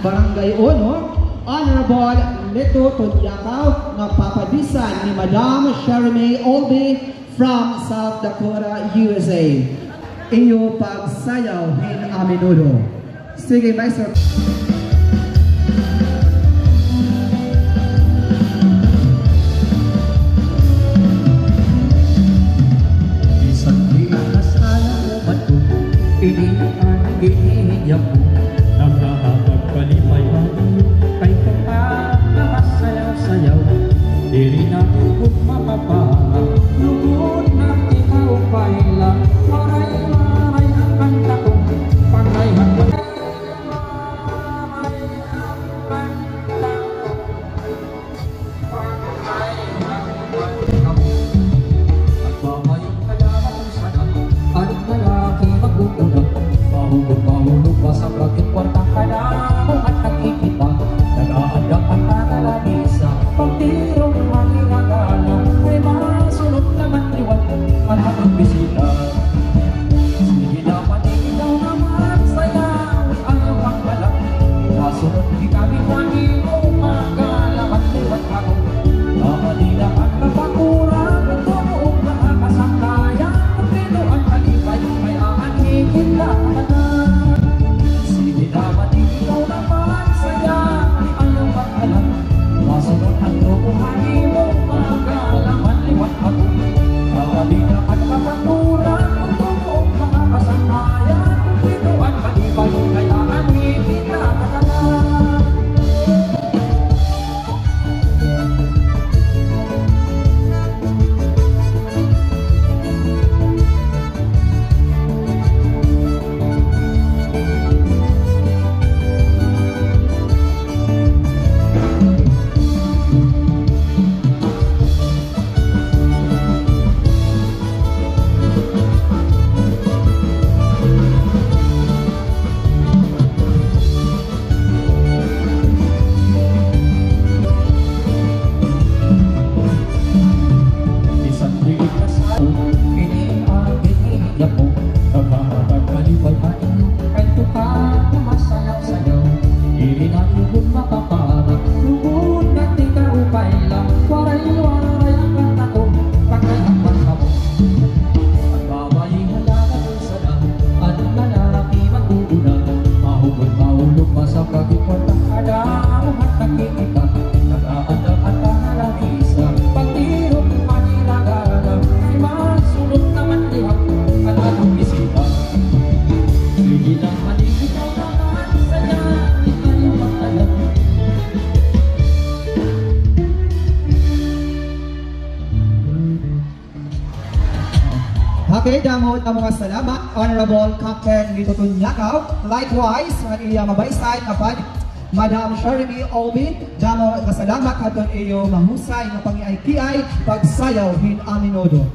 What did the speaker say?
Barangay Ono, Honorable Lito Tunyakaw, nagpapabisan ni Madam Sheremy Olby from South Dakota, USA. Iyo pagsayaw hin a menudo. Sige, Maestro. Isang liit na sana umat ko, iniaan ginihiyap ko, nagkakapagpalipay-pali, kay kapag nakasayaw-sayaw, di rin natin kung mapaparang, lugod na ikaw paila, maray-maray ang kanta ko, pangay-hangman. Sa bakit kwartang kanamo at nakikita, nag-aandang ang nakalabisa, pagtirong malinagala, ay masunod naman liwat ang aking bisita. Sige naman ikaw naman sayaw ang iyong balak, masunod di kami kanino magalaman liwat ako. Nakalila ang napakurang at tunoong nakakasangkaya, at dito ang kalipay may aanhin kita na. Dapat ikaw naman saya ay ayaw mag-alam, masunod ang lukuhani mo, magalaman liwat ako. Kakabila at kapaturan, ang tumoong makakasanayan, dito ang kalipay, kaya ang hindi nakakalan. Okay, damot ang mga salamat, Honorable Captain Lito Tunyakaw. Likewise, ang iyang mabaysay kapag Madam Sheremy Olby, damot ang salamat katon iyo mahusay na pangiay-kiay pagsayaw hin a menudo.